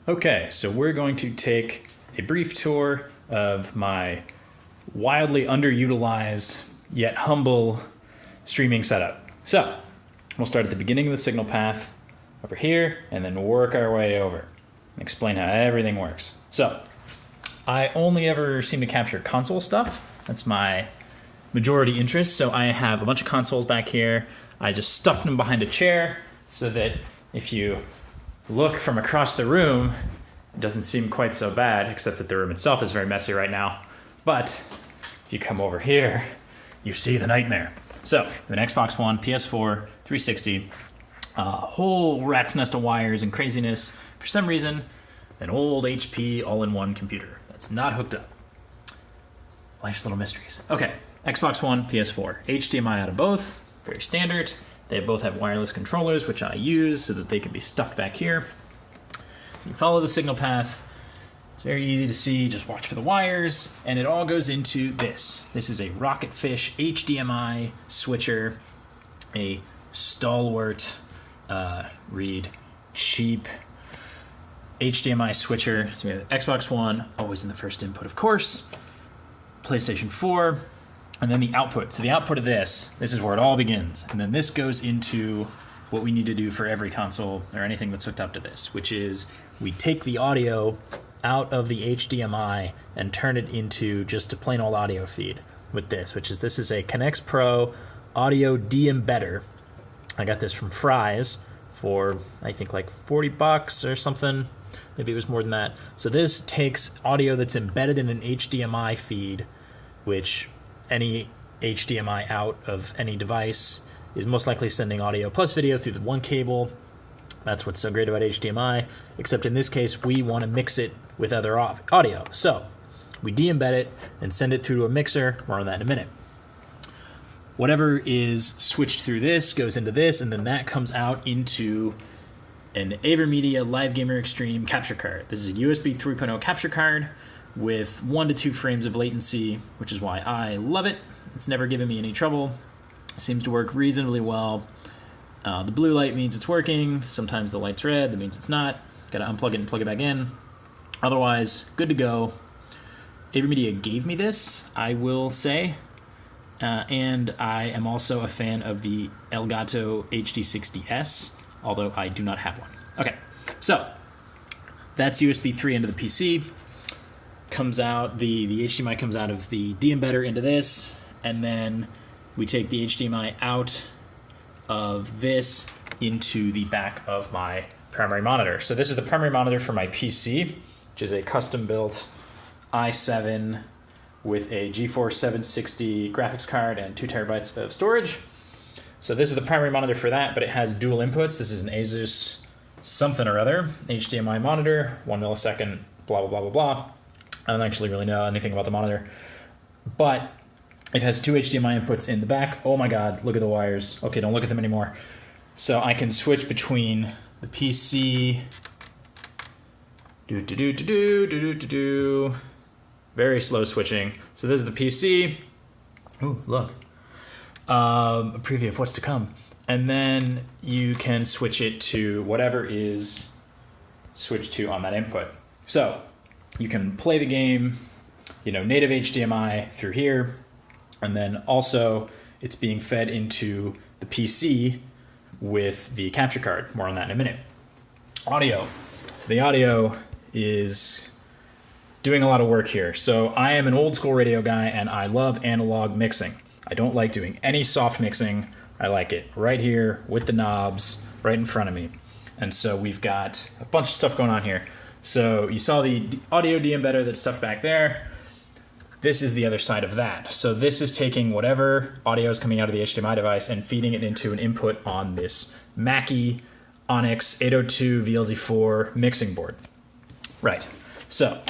Okay, so we're going to take a brief tour of my wildly underutilized yet humble streaming setup. So we'll start at the beginning of the signal path over here and then work our way over and explain how everything works. So I only ever seem to capture console stuff. That's my majority interest. So I have a bunch of consoles back here. I just stuffed them behind a chair so that if you look from across the room, it doesn't seem quite so bad, except that the room itself is very messy right now. But if you come over here, you see the nightmare. So an Xbox One, PS4, 360, a whole rat's nest of wires and craziness. For some reason, an old HP all-in-one computer that's not hooked up. Life's little mysteries. Okay, Xbox One, PS4, HDMI out of both, very standard. They both have wireless controllers, which I use so that they can be stuffed back here. So you follow the signal path. It's very easy to see. Just watch for the wires, and it all goes into this. This is a Rocketfish HDMI switcher, a stalwart, cheap HDMI switcher. So we have Xbox One, always in the first input, of course. PlayStation 4. And then the output. So the output of this is where it all begins. And then this goes into what we need to do for every console or anything that's hooked up to this, which is we take the audio out of the HDMI and turn it into just a plain old audio feed with this, this is a KanexPro audio De-Embedder. I got this from Fry's for, I think, like $40 or something. Maybe it was more than that. So this takes audio that's embedded in an HDMI feed, which any HDMI out of any device is most likely sending audio plus video through the one cable. That's what's so great about HDMI, except in this case, we want to mix it with other audio. So we de-embed it and send it through to a mixer. More on that in a minute. Whatever is switched through this goes into this, and then that comes out into an Avermedia Live Gamer Extreme capture card. This is a USB 3.0 capture card with 1 to 2 frames of latency, which is why I love it. It's never given me any trouble. It seems to work reasonably well. The blue light means it's working. Sometimes the light's red. That means it's not. Got to unplug it and plug it back in. Otherwise, good to go. Avermedia gave me this, I will say. And I am also a fan of the Elgato HD60S, although I do not have one. Okay, so that's USB 3 into the PC. Comes out, the HDMI comes out of the De-Embedder into this, and then we take the HDMI out of this into the back of my primary monitor. So this is the primary monitor for my PC, which is a custom-built i7 with a GeForce 760 graphics card and 2 terabytes of storage. So this is the primary monitor for that, but it has dual inputs. This is an Asus something or other, HDMI monitor, 1 millisecond, blah, blah, blah, blah, blah. I don't actually really know anything about the monitor, but it has 2 HDMI inputs in the back. Oh my God, look at the wires. Okay, don't look at them anymore. So I can switch between the PC, very slow switching. So this is the PC. Ooh, look. A preview of what's to come. And then you can switch it to whatever is switched to on that input. So you can play the game, native HDMI through here, and then also it's being fed into the PC with the capture card. More on that in a minute. Audio. So the audio is doing a lot of work here. So I am an old school radio guy, and I love analog mixing. I don't like doing any soft mixing. I like it right here with the knobs right in front of me. And so we've got a bunch of stuff going on here. So you saw the audio De-Embedder that's stuff back there. This is the other side of that. So this is taking whatever audio is coming out of the HDMI device and feeding it into an input on this Mackie Onyx 802 VLZ4 mixing board. Right. So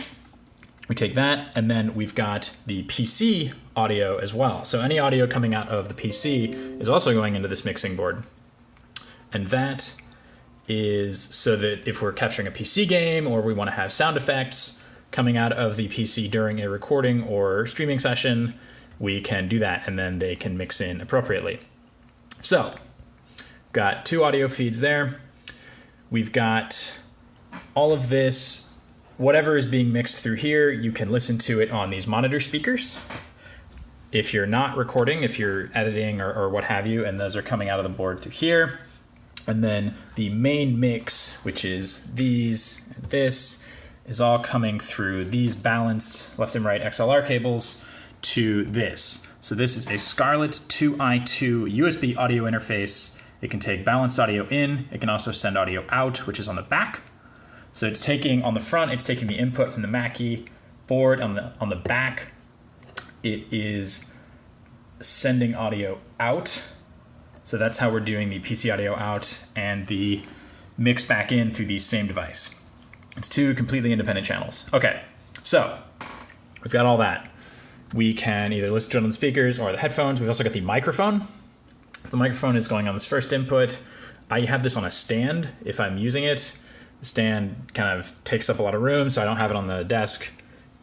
we take that, and then we've got the PC audio as well. So any audio coming out of the PC is also going into this mixing board. And that is so that if we're capturing a PC game or we want to have sound effects coming out of the PC during a recording or streaming session, we can do that, and then they can mix in appropriately. So, got 2 audio feeds there. We've got all of this, whatever is being mixed through here, you can listen to it on these monitor speakers. If you're not recording, if you're editing or what have you, and those are coming out of the board through here. And then the main mix, which is these and this, is all coming through these balanced left and right XLR cables to this. So this is a Scarlett 2i2 USB audio interface. It can take balanced audio in. It can also send audio out, which is on the back. So it's taking, on the front, it's taking the input from the Mackie board. On the back, it is sending audio out. So that's how we're doing the PC audio out and the mix back in through the same device. It's two completely independent channels. Okay, so we've got all that. We can either listen to it on the speakers or the headphones. We've also got the microphone. So the microphone is going on this first input. I have this on a stand if I'm using it. The stand kind of takes up a lot of room, so I don't have it on the desk.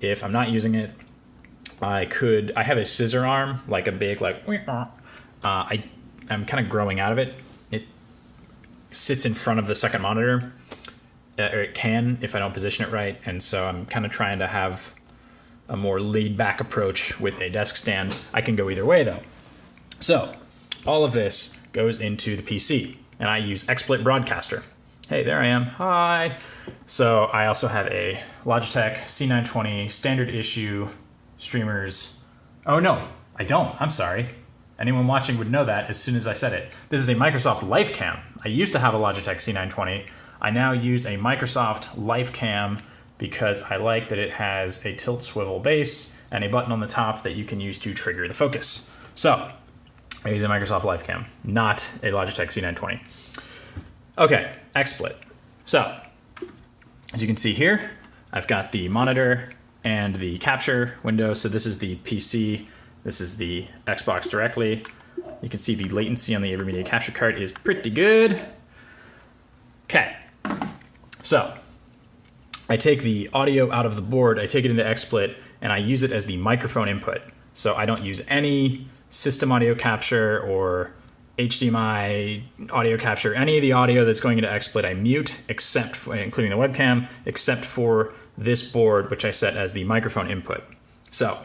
If I'm not using it, I have a scissor arm, like a big, I'm kind of growing out of it. It sits in front of the second monitor, or it can if I don't position it right. And so I'm kind of trying to have a more laid back approach with a desk stand. I can go either way though. So all of this goes into the PC, and I use Xsplit Broadcaster. Hey, there I am. Hi. So I also have a Logitech C920 standard issue streamers. Oh no, I don't. I'm sorry. Anyone watching would know that as soon as I said it. This is a Microsoft LifeCam. I used to have a Logitech C920. I now use a Microsoft LifeCam because I like that it has a tilt swivel base and a button on the top that you can use to trigger the focus. So I use a Microsoft LifeCam, not a Logitech C920. Okay, Xsplit. So as you can see here, I've got the monitor and the capture window. So this is the PC. This is the Xbox directly. You can see the latency on the Avermedia capture card is pretty good. Okay, so I take the audio out of the board, I take it into XSplit, and I use it as the microphone input. So I don't use any system audio capture or HDMI audio capture. Any of the audio that's going into XSplit I mute, except for, including the webcam, except for this board, which I set as the microphone input. So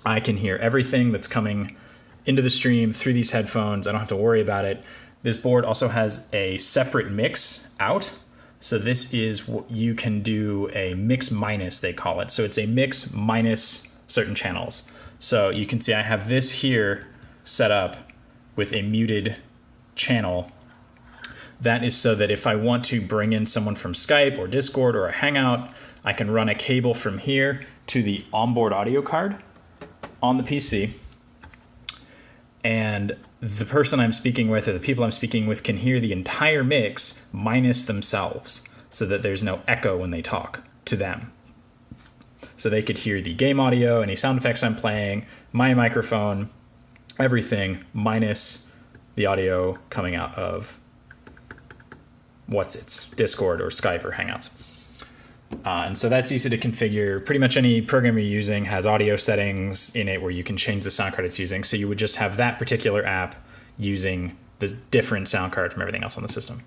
I can hear everything that's coming into the stream through these headphones. I don't have to worry about it. This board also has a separate mix out. So this is what you can do, a mix minus, they call it. So it's a mix minus certain channels. So you can see I have this here set up with a muted channel. That is so that if I want to bring in someone from Skype or Discord or a Hangout, I can run a cable from here to the onboard audio card on the PC, and the person I'm speaking with or the people I'm speaking with can hear the entire mix minus themselves, so that there's no echo when they talk to them. So they could hear the game audio, any sound effects I'm playing, my microphone, everything minus the audio coming out of Discord or Skype or Hangouts. And so that's easy to configure. Pretty much any program you're using has audio settings in it where you can change the sound card it's using. So you would just have that particular app using the different sound card from everything else on the system.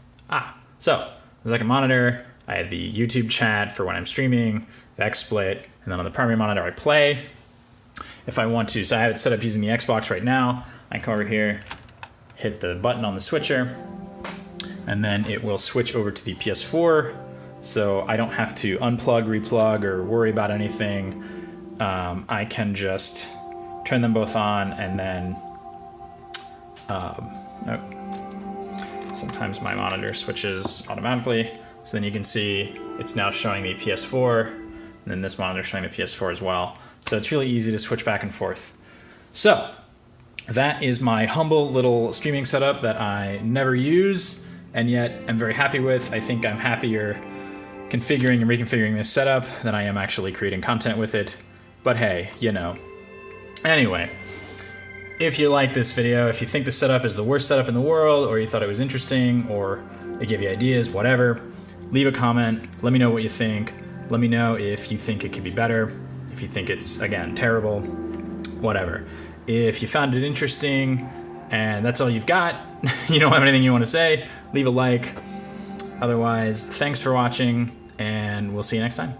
So there's like a monitor. I have the YouTube chat for when I'm streaming, the XSplit, and then on the primary monitor I play. If I want to, so I have it set up using the Xbox right now. I come over here, hit the button on the switcher, and then it will switch over to the PS4. So I don't have to unplug, replug, or worry about anything. I can just turn them both on, and then sometimes my monitor switches automatically. So then you can see it's now showing the PS4, and then this monitor showing the PS4 as well. So it's really easy to switch back and forth. So that is my humble little streaming setup that I never use, and yet I'm very happy with. I think I'm happier configuring and reconfiguring this setup than I am actually creating content with it. But hey, you know. Anyway, if you like this video, if you think the setup is the worst setup in the world, or you thought it was interesting, or it gave you ideas, whatever, leave a comment. Let me know what you think. Let me know if you think it could be better, if you think it's, again, terrible, whatever. If you found it interesting and that's all you've got, you don't have anything you want to say, leave a like. Otherwise, thanks for watching, and we'll see you next time.